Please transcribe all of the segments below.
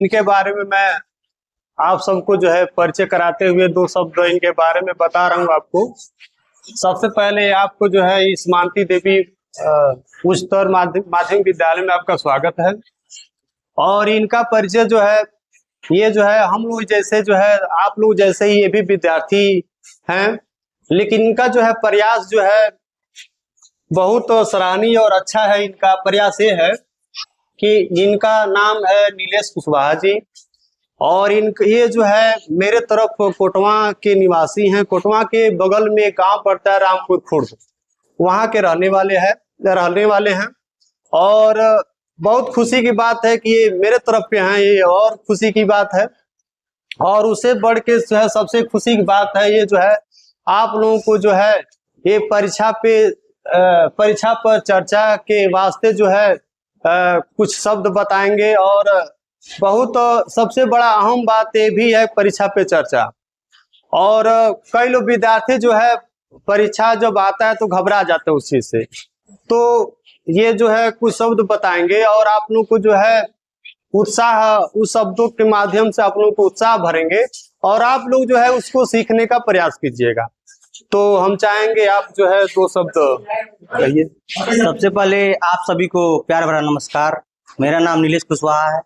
इनके बारे में मैं आप सबको जो है परिचय कराते हुए दो शब्द इनके बारे में बता रहा हूँ आपको। सबसे पहले आपको जो है इस मानती देवी उच्चतर माध्यमिक विद्यालय में आपका स्वागत है। और इनका परिचय जो है, ये जो है हम लोग जैसे जो है आप लोग जैसे ही ये भी विद्यार्थी हैं, लेकिन इनका जो है प्रयास जो है बहुत सराहनीय और अच्छा है। इनका प्रयास ये है कि इनका नाम है नीलेश कुशवाहा जी, और ये जो है मेरे तरफ कोटवा के निवासी हैं। कोटवा के बगल में एक गांव पड़ता है रामपुर खुर्द, वहाँ के रहने वाले हैं। और बहुत खुशी की बात है कि ये मेरे तरफ के हैं, ये और खुशी की बात है। और उससे बढ़ के जो है सबसे खुशी की बात है ये जो है आप लोगों को जो है ये परीक्षा पर चर्चा के वास्ते जो है कुछ शब्द बताएंगे। और बहुत सबसे बड़ा अहम बात ये भी है परीक्षा पे चर्चा। और कई लोग विद्यार्थी जो है परीक्षा जब आता है तो घबरा जाते हैं उस चीज से, तो ये जो है कुछ शब्द बताएंगे और आप लोग को जो है उत्साह, उस शब्दों के माध्यम से आप लोगों को उत्साह भरेंगे और आप लोग जो है उसको सीखने का प्रयास कीजिएगा। तो हम चाहेंगे आप जो है दो शब्द कहिए। सबसे पहले आप सभी को प्यार भरा नमस्कार। मेरा नाम नीलेश कुशवाहा है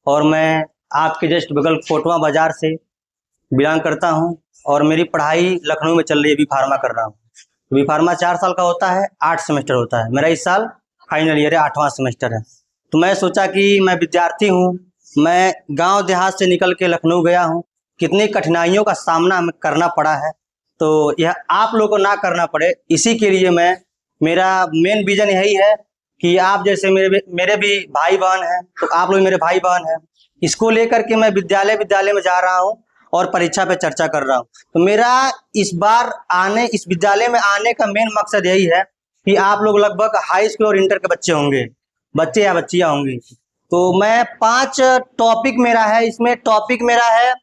और मैं आपके जस्ट बगल कोटवा बाजार से बिलोंग करता हूं। और मेरी पढ़ाई लखनऊ में चल रही है, बी फार्मा कर रहा हूं। बी फार्मा 4 साल का होता है, 8 सेमेस्टर होता है। मेरा इस साल फाइनल ईयर है, 8वां सेमेस्टर है। तो मैं सोचा कि मैं विद्यार्थी हूँ, मैं गांव देहात से निकल के लखनऊ गया हूँ, कितनी कठिनाइयों का सामना हमें करना पड़ा है, तो यह आप लोगों को ना करना पड़े, इसी के लिए मेरा मेन विजन यही है कि आप जैसे मेरे भी भाई बहन हैं, तो आप लोग मेरे भाई बहन हैं। इसको लेकर के मैं विद्यालय में जा रहा हूँ और परीक्षा पे चर्चा कर रहा हूँ। तो मेरा इस विद्यालय में आने का मेन मकसद यही है कि आप लोग लगभग हाई स्कूल और इंटर के बच्चे या बच्चियां होंगी। तो मैं 5 टॉपिक मेरा है, इसमें टॉपिक मेरा है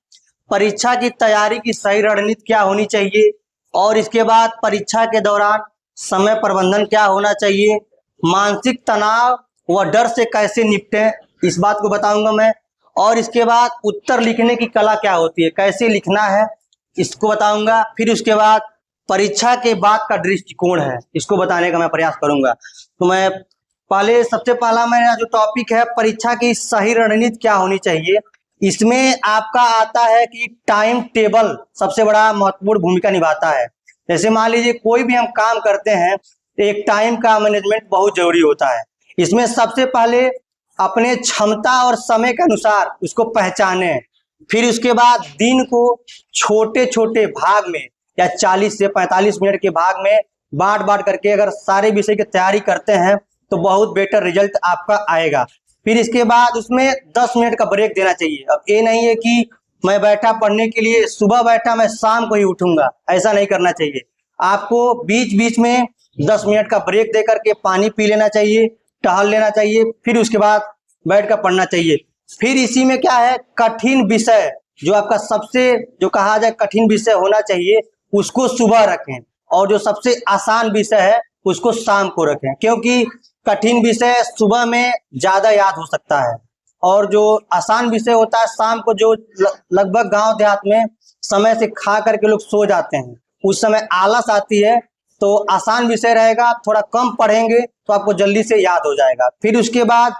परीक्षा की तैयारी की सही रणनीति क्या होनी चाहिए, और इसके बाद परीक्षा के दौरान समय प्रबंधन क्या होना चाहिए, मानसिक तनाव व डर से कैसे निपटें, इस बात को बताऊंगा मैं। और इसके बाद उत्तर लिखने की कला क्या होती है, कैसे लिखना है, इसको बताऊंगा। फिर उसके बाद परीक्षा के बाद का दृष्टिकोण है, इसको बताने का मैं प्रयास करूंगा। तो मैं सबसे पहला मेरा जो टॉपिक है परीक्षा की सही रणनीति क्या होनी चाहिए, इसमें आपका आता है कि टाइम टेबल सबसे बड़ा महत्वपूर्ण भूमिका निभाता है। जैसे मान लीजिए कोई भी हम काम करते हैं तो एक टाइम का मैनेजमेंट बहुत जरूरी होता है। इसमें सबसे पहले अपने क्षमता और समय के अनुसार उसको पहचाने, फिर उसके बाद दिन को छोटे छोटे भाग में या 40 से 45 मिनट के भाग में बांट करके अगर सारे विषय की तैयारी करते हैं तो बहुत बेटर रिजल्ट आपका आएगा। फिर इसके बाद उसमें 10 मिनट का ब्रेक देना चाहिए। अब ये नहीं है कि मैं बैठा पढ़ने के लिए, सुबह बैठा मैं शाम को ही उठूंगा, ऐसा नहीं करना चाहिए। आपको बीच बीच में 10 मिनट का ब्रेक दे करके पानी पी लेना चाहिए, टहल लेना चाहिए, फिर उसके बाद बैठ कर पढ़ना चाहिए। फिर इसी में क्या है, कठिन विषय जो आपका सबसे जो कहा जाए कठिन विषय होना चाहिए उसको सुबह रखें, और जो सबसे आसान विषय है उसको शाम को रखें, क्योंकि कठिन विषय सुबह में ज्यादा याद हो सकता है और जो आसान विषय होता है शाम को, जो लगभग गांव देहात में समय से खा करके लोग सो जाते हैं, उस समय आलस आती है, तो आसान विषय रहेगा, आप थोड़ा कम पढ़ेंगे तो आपको जल्दी से याद हो जाएगा। फिर उसके बाद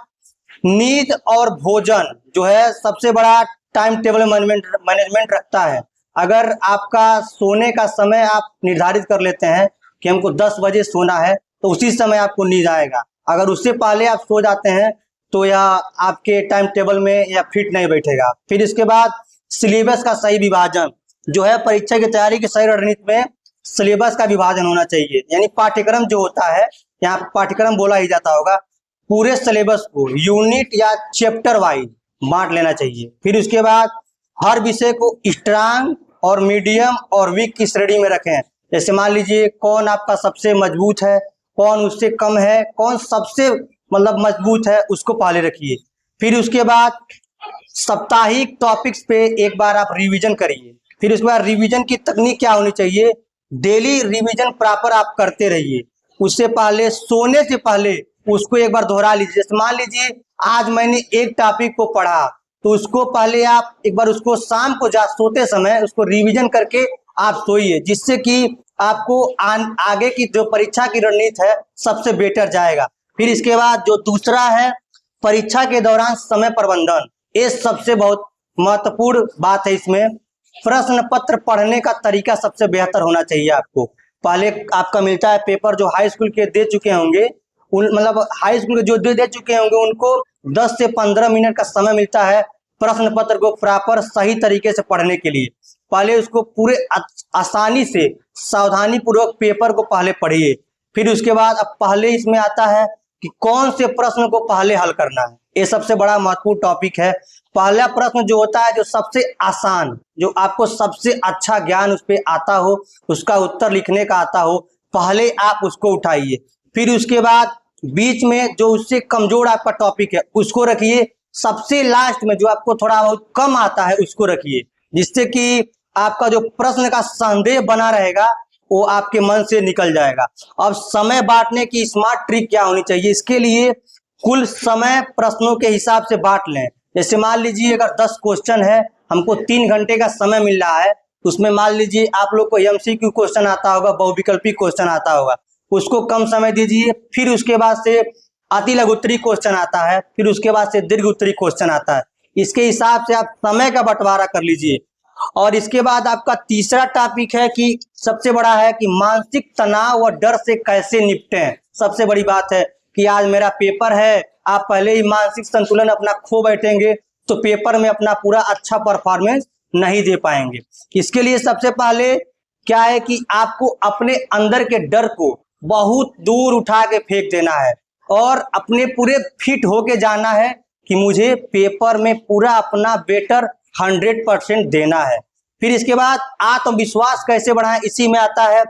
नींद और भोजन जो है सबसे बड़ा टाइम टेबल मैनेजमेंट रखता है। अगर आपका सोने का समय आप निर्धारित कर लेते हैं कि हमको 10 बजे सोना है, तो उसी समय आपको नींद आएगा। अगर उससे पहले आप सो जाते हैं तो यह आपके टाइम टेबल में या फिट नहीं बैठेगा। फिर इसके बाद सिलेबस का सही विभाजन जो है, परीक्षा की तैयारी की सही रणनीति में सिलेबस का विभाजन होना चाहिए। यानी पाठ्यक्रम जो होता है, यहाँ पाठ्यक्रम बोला ही जाता होगा, पूरे सिलेबस को यूनिट या चैप्टर वाइज बांट लेना चाहिए। फिर उसके बाद हर विषय को स्ट्रांग और मीडियम और वीक की श्रेणी में रखें। जैसे मान लीजिए कौन आपका सबसे मजबूत है, कौन उससे कम है, कौन सबसे मजबूत है, उसको पहले रखिए। फिर उसके बाद साप्ताहिक टॉपिक्स पे एक बार आप रिवीजन करिए। फिर उसके बाद रिवीजन की तकनीक क्या होनी चाहिए, डेली रिवीजन प्रॉपर आप करते रहिए। उससे पहले सोने से पहले उसको एक बार दोहरा लीजिए। मान लीजिए आज मैंने एक टॉपिक को पढ़ा, तो उसको पहले आप एक बार उसको शाम को सोते समय उसको रिवीजन करके आप सोइए, जिससे कि आपको आगे की जो परीक्षा की रणनीति है सबसे बेटर जाएगा। फिर इसके बाद जो दूसरा है परीक्षा के दौरान समय प्रबंधन, ये सबसे बहुत महत्वपूर्ण बात है। इसमें प्रश्न पत्र पढ़ने का तरीका सबसे बेहतर होना चाहिए। आपको पहले आपका मिलता है पेपर, जो हाई स्कूल के दे चुके होंगे मतलब हाई स्कूल के जो दे चुके होंगे उनको 10 से 15 मिनट का समय मिलता है प्रश्न पत्र को प्रॉपर सही तरीके से पढ़ने के लिए। पहले उसको पूरे आसानी से सावधानी पूर्वक पेपर को पहले पढ़िए। फिर उसके बाद अब पहले इसमें आता है कि कौन से प्रश्न को पहले हल करना है, ये सबसे बड़ा महत्वपूर्ण टॉपिक है। पहला प्रश्न जो होता है जो सबसे आसान, जो आपको सबसे अच्छा ज्ञान उस पर आता हो, उसका उत्तर लिखने का आता हो, पहले आप उसको उठाइए। फिर उसके बाद बीच में जो उससे कमजोर आपका टॉपिक है उसको रखिए। सबसे लास्ट में जो आपको थोड़ा बहुत कम आता है उसको रखिए, जिससे कि आपका जो प्रश्न का संदेह बना रहेगा वो आपके मन से निकल जाएगा। अब समय बांटने की स्मार्ट ट्रिक क्या होनी चाहिए, इसके लिए कुल समय प्रश्नों के हिसाब से बांट लें। जैसे मान लीजिए अगर 10 क्वेश्चन है, हमको 3 घंटे का समय मिल रहा है, उसमें मान लीजिए आप लोग को एमसीक्यू क्वेश्चन आता होगा, बहुविकल्पी क्वेश्चन आता होगा, उसको कम समय दीजिए। फिर उसके बाद से अति लघु उत्तरीय क्वेश्चन आता है, फिर उसके बाद से दीर्घ उत्तरीय क्वेश्चन आता है। इसके हिसाब से आप समय का बंटवारा कर लीजिए। और इसके बाद आपका तीसरा टॉपिक है कि सबसे बड़ा है कि मानसिक तनाव और डर से कैसे निपटें। सबसे बड़ी बात है कि आज मेरा पेपर है, आप पहले ही मानसिक संतुलन अपना खो बैठेंगे तो पेपर में अपना पूरा अच्छा परफॉर्मेंस नहीं दे पाएंगे। इसके लिए सबसे पहले क्या है कि आपको अपने अंदर के डर को बहुत दूर उठा के फेंक देना है और अपने पूरे फिट होके जाना है कि मुझे पेपर में पूरा अपना बेटर 100% देना है। फिर इसके बाद आत्मविश्वास कैसे बढ़ाएं, इसी में आता है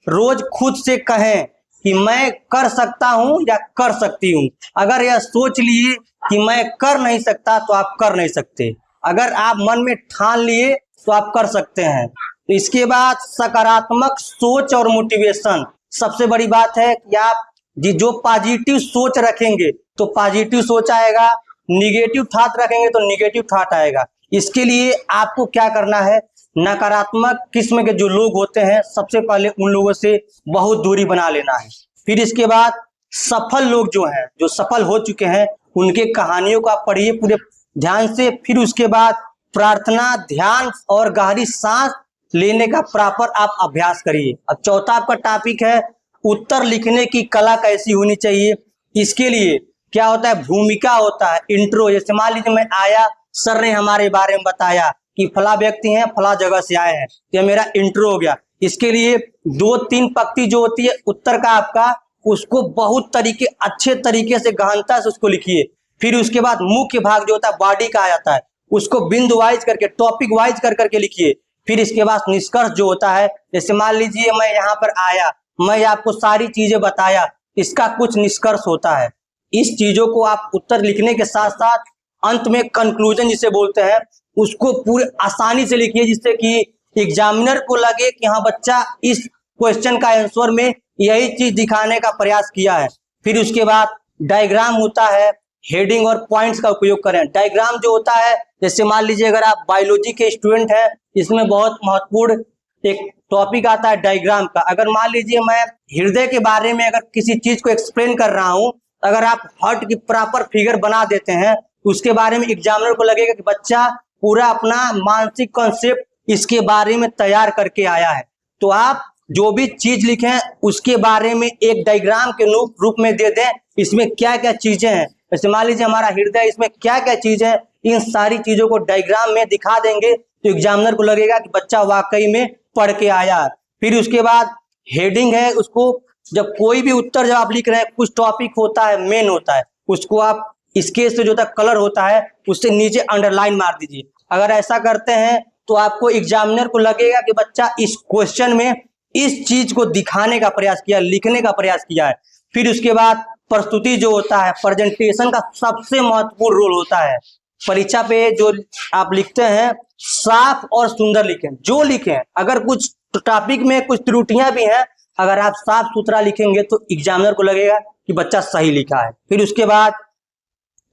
रोज खुद से कहें कि मैं कर सकता हूं या कर सकती हूं। अगर यह सोच लिए कि मैं कर नहीं सकता तो आप कर नहीं सकते, अगर आप मन में ठान लिए तो आप कर सकते हैं। तो इसके बाद सकारात्मक सोच और मोटिवेशन, सबसे बड़ी बात है कि आप जो पॉजिटिव सोच रखेंगे तो पॉजिटिव सोच आएगा, निगेटिव थॉट रखेंगे तो निगेटिव थॉट आएगा। इसके लिए आपको क्या करना है, नकारात्मक किस्म के जो लोग होते हैं सबसे पहले उन लोगों से बहुत दूरी बना लेना है। फिर इसके बाद सफल लोग जो हैं, जो सफल हो चुके हैं, उनके कहानियों को आप पढ़िए पूरे ध्यान से। फिर उसके बाद प्रार्थना, ध्यान और गहरी सांस लेने का प्रॉपर आप अभ्यास करिए। अब चौथा आपका टॉपिक है उत्तर लिखने की कला कैसी होनी चाहिए। इसके लिए क्या होता है, भूमिका होता है, इंट्रो। जैसे मान लीजिए मैं आया, सर ने हमारे बारे में बताया कि फला व्यक्ति हैं, फला जगह से आए हैं, तो यह मेरा इंट्रो हो गया। इसके लिए 2-3 पंक्ति जो होती है उत्तर का आपका, उसको बहुत अच्छे तरीके से गहनता से उसको लिखिए। फिर उसके बाद मुख्य भाग जो होता है बॉडी का आ जाता है, उसको बिंदु वाइज करके, टॉपिक वाइज कर करके लिखिए। फिर इसके बाद निष्कर्ष जो होता है, जैसे मान लीजिए मैं यहाँ पर आया, मैं आपको सारी चीजें बताया, इसका कुछ निष्कर्ष होता है। इस चीजों को आप उत्तर लिखने के साथ साथ अंत में कंक्लूजन जिसे बोलते हैं, उसको पूरे आसानी से लिखिए, जिससे कि एग्जामिनर को लगे कि हाँ बच्चा इस क्वेश्चन का आंसर में यही चीज दिखाने का प्रयास किया है। फिर उसके बाद डायग्राम होता है, हेडिंग और पॉइंट्स का उपयोग करें। डायग्राम जो होता है, जैसे मान लीजिए अगर आप बायोलॉजी के स्टूडेंट हैं, इसमें बहुत महत्वपूर्ण एक टॉपिक आता है डायग्राम का। अगर मान लीजिए मैं हृदय के बारे में अगर किसी चीज को एक्सप्लेन कर रहा हूं, अगर आप हार्ट की प्रॉपर फिगर बना देते हैं, उसके बारे में एग्जामिनर को लगेगा कि बच्चा पूरा अपना मानसिक कॉन्सेप्ट इसके बारे में तैयार करके आया है। तो आप जो भी चीज लिखें उसके बारे में एक डायग्राम के रूप में दे दें, इसमें क्या क्या चीजें हैं। जैसे मान लीजिए हमारा हृदय, इसमें क्या क्या चीजें हैं, इन सारी चीजों को डायग्राम में दिखा देंगे तो एग्जामिनर को लगेगा कि बच्चा वाकई में पढ़ के आया है। फिर उसके बाद हेडिंग है, उसको जब कोई भी उत्तर जब आप लिख रहे हैं, कुछ टॉपिक होता है, मेन होता है, उसको आप स्केच से जो होता है कलर होता है उससे नीचे अंडरलाइन मार दीजिए। अगर ऐसा करते हैं तो आपको एग्जामिनर को लगेगा कि बच्चा इस क्वेश्चन में इस चीज को दिखाने का प्रयास किया, लिखने का प्रयास किया है। फिर उसके बाद प्रस्तुति जो होता है, प्रेजेंटेशन का सबसे महत्वपूर्ण रोल होता है। परीक्षा पे जो आप लिखते हैं साफ और सुंदर लिखें, जो लिखें। अगर कुछ टॉपिक में कुछ त्रुटियां भी हैं, अगर आप साफ सुथरा लिखेंगे तो एग्जामिनर को लगेगा कि बच्चा सही लिखा है। फिर उसके बाद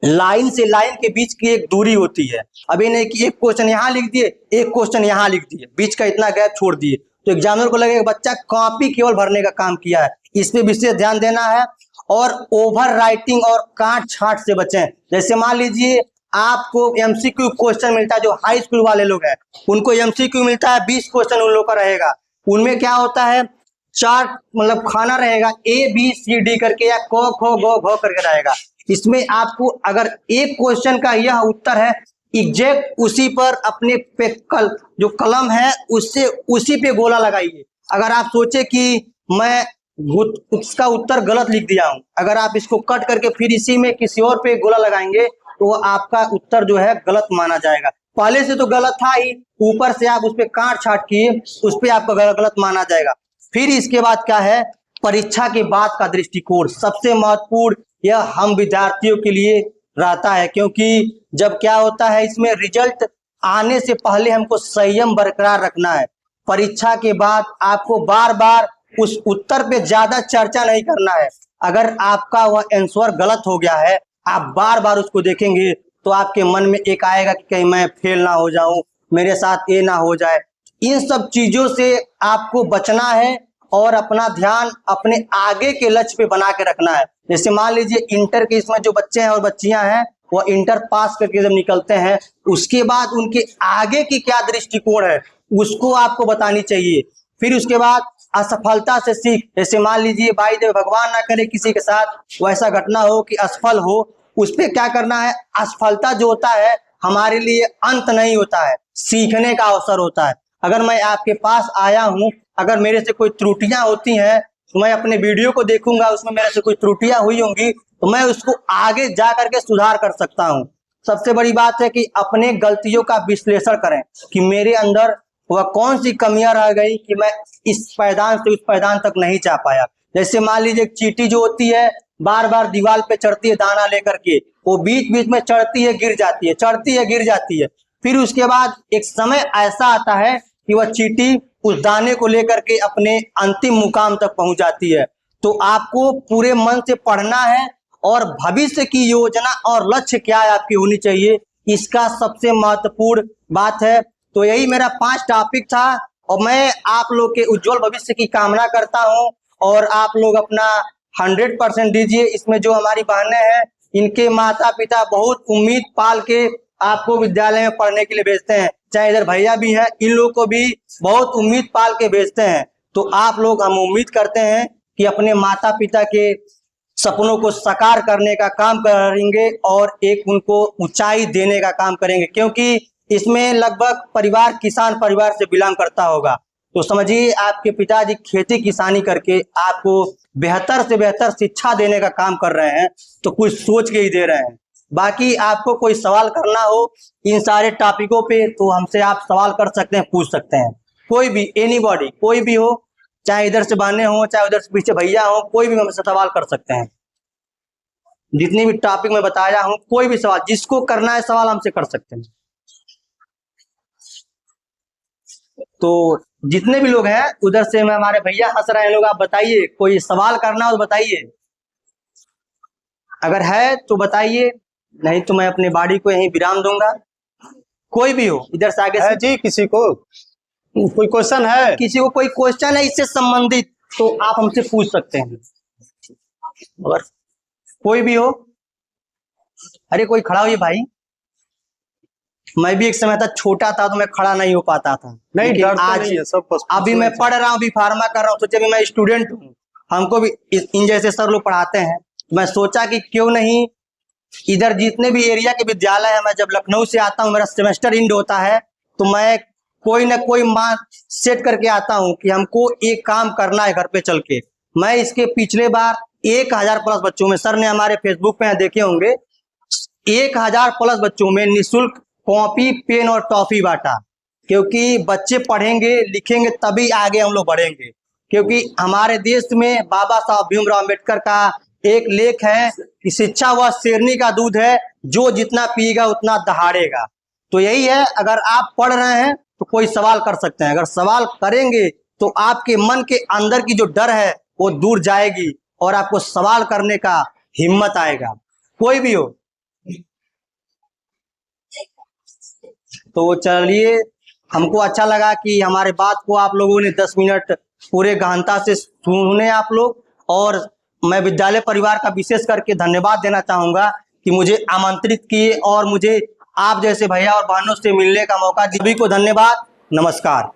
लाइन से लाइन के बीच की एक दूरी होती है। अभी नहीं कि एक क्वेश्चन यहाँ लिख दिए, एक क्वेश्चन यहाँ लिख दिए, बीच का इतना गैप छोड़ दिए, तो एग्जामिनर को लगेगा बच्चा कॉपी केवल भरने का काम किया है। इस पे विशेष ध्यान देना है और ओवर राइटिंग और काट छाट से बचें। जैसे मान लीजिए आपको एमसीक्यू क्वेश्चन मिलता है, जो हाई स्कूल वाले लोग हैं उनको एमसीक्यू मिलता है, 20 क्वेश्चन उन लोग का रहेगा। उनमें क्या होता है, चार्ट मतलब खाना रहेगा ABCD करके या क ख ग घ करके रहेगा। इसमें आपको अगर एक क्वेश्चन का यह उत्तर है, एग्जैक्ट उसी पर अपने पे जो कलम है उससे उसी पे गोला लगाइए। अगर आप सोचे कि मैं उसका उत्तर गलत लिख दिया हूं, अगर आप इसको कट करके फिर इसी में किसी और पे गोला लगाएंगे तो आपका उत्तर जो है गलत माना जाएगा। पहले से तो गलत था ही, ऊपर से आप उस पर काट छाट किए, उस पर आपका गलत माना जाएगा। फिर इसके बाद क्या है, परीक्षा के बाद का दृष्टिकोण सबसे महत्वपूर्ण यह हम विद्यार्थियों के लिए रहता है, क्योंकि जब क्या होता है इसमें रिजल्ट आने से पहले हमको संयम बरकरार रखना है। परीक्षा के बाद आपको बार बार उस उत्तर पे ज्यादा चर्चा नहीं करना है। अगर आपका वह आंसर गलत हो गया है, आप बार बार उसको देखेंगे तो आपके मन में एक आएगा कि कहीं मैं फेल ना हो जाऊं, मेरे साथ ये ना हो जाए। इन सब चीजों से आपको बचना है और अपना ध्यान अपने आगे के लक्ष्य पे बना के रखना है। जैसे मान लीजिए इंटर के इसमें जो बच्चे हैं और बच्चियां हैं, वो इंटर पास करके जब निकलते हैं उसके बाद उनके आगे की क्या दृष्टिकोण है उसको आपको बतानी चाहिए। फिर उसके बाद असफलता से सीख, जैसे मान लीजिए भाई देव भगवान ना करे किसी के साथ वैसा घटना हो कि असफल हो, उस पर क्या करना है, असफलता जो होता है हमारे लिए अंत नहीं होता है, सीखने का अवसर होता है। अगर मैं आपके पास आया हूं, अगर मेरे से कोई त्रुटियां होती हैं तो मैं अपने वीडियो को देखूंगा, उसमें मेरे से कोई त्रुटियां हुई होंगी तो मैं उसको आगे जा करके सुधार कर सकता हूं। सबसे बड़ी बात है कि अपने गलतियों का विश्लेषण करें कि मेरे अंदर वह कौन सी कमियां रह गई कि मैं इस पायदान से उस पायदान तक नहीं जा पाया। जैसे मान लीजिए चींटी जो होती है बार बार दीवार पे चढ़ती है दाना लेकर के, वो बीच बीच में चढ़ती है गिर जाती है, चढ़ती है गिर जाती है, फिर उसके बाद एक समय ऐसा आता है कि वह चींटी उस दाने को लेकर के अपने अंतिम मुकाम तक पहुंच जाती है। तो आपको पूरे मन से पढ़ना है और भविष्य की योजना और लक्ष्य क्या है आपकी होनी चाहिए, इसका सबसे महत्वपूर्ण बात है। तो यही मेरा 5 टॉपिक था और मैं आप लोग के उज्जवल भविष्य की कामना करता हूं और आप लोग अपना 100% दीजिए। इसमें जो हमारी बहनें हैं इनके माता पिता बहुत उम्मीद पाल के आपको विद्यालय में पढ़ने के लिए भेजते हैं, चाहे इधर भैया भी हैं, इन लोग को भी बहुत उम्मीद पाल के भेजते हैं। तो आप लोग, हम उम्मीद करते हैं कि अपने माता पिता के सपनों को साकार करने का काम करेंगे और एक उनको ऊंचाई देने का काम करेंगे, क्योंकि इसमें लगभग परिवार किसान परिवार से बिलोंग करता होगा। तो समझिए आपके पिताजी खेती किसानी करके आपको बेहतर से बेहतर शिक्षा देने का काम कर रहे हैं, तो कुछ सोच के ही दे रहे हैं। बाकी आपको कोई सवाल करना हो इन सारे टॉपिकों पे तो हमसे आप सवाल कर सकते हैं, पूछ सकते हैं। कोई भी, एनीबॉडी, कोई भी हो, चाहे इधर से बहने हो चाहे उधर से पीछे भैया हो, कोई भी हमसे सवाल कर सकते हैं। जितनी भी टॉपिक मैं बताया हूं, कोई भी सवाल जिसको करना है सवाल हमसे कर सकते हैं। तो जितने भी लोग हैं उधर से, मैं हमारे भैया हंस रहे हैं लोग, आप बताइए कोई सवाल करना हो तो बताइए, अगर है तो बताइए, नहीं तो मैं अपने बाड़ी को यहीं विराम दूंगा। कोई भी हो, इधर से आगे है जी, किसी को कोई क्वेश्चन है, किसी को कोई क्वेश्चन है इससे संबंधित तो आप हमसे पूछ सकते हैं। अगर कोई भी हो, अरे कोई खड़ा हो, ये भाई, मैं भी एक समय था छोटा था तो मैं खड़ा नहीं हो पाता था, नहीं लेकिन डरते आज नहीं है, सब अभी मैं पढ़ रहा हूँ, अभी फार्मा कर रहा हूँ, सोचे अभी मैं स्टूडेंट हूँ, हमको भी इन जैसे सर लोग पढ़ाते हैं। मैं सोचा कि क्यों नहीं इधर जितने भी एरिया के विद्यालय है, मैं जब लखनऊ से आता हूँ, मेरा सेमेस्टर एंड होता है, तो मैं कोई ना कोई मान सेट करके आता हूँ कि हमको एक काम करना है घर पे चल के। मैं इसके पिछले बार 1000 प्लस बच्चों में, सर ने हमारे फेसबुक पे देखे होंगे, 1000 प्लस बच्चों में निःशुल्क कॉपी पेन और टॉफी बांटा, क्योंकि बच्चे पढ़ेंगे लिखेंगे तभी आगे हम लोग बढ़ेंगे। क्योंकि हमारे देश में बाबा साहब भीमराव अम्बेडकर का एक लेख है कि शिक्षा वह शेरनी का दूध है, जो जितना पिएगा उतना दहाड़ेगा। तो यही है, अगर आप पढ़ रहे हैं तो कोई सवाल कर सकते हैं, अगर सवाल करेंगे तो आपके मन के अंदर की जो डर है वो दूर जाएगी और आपको सवाल करने का हिम्मत आएगा। कोई भी हो, तो चलिए, हमको अच्छा लगा कि हमारे बात को आप लोगों ने 10 मिनट पूरे गहनता से सुने आप लोग। और मैं विद्यालय परिवार का विशेष करके धन्यवाद देना चाहूँगा कि मुझे आमंत्रित किए और मुझे आप जैसे भैया और बहनों से मिलने का मौका दिया। सभी को धन्यवाद, नमस्कार।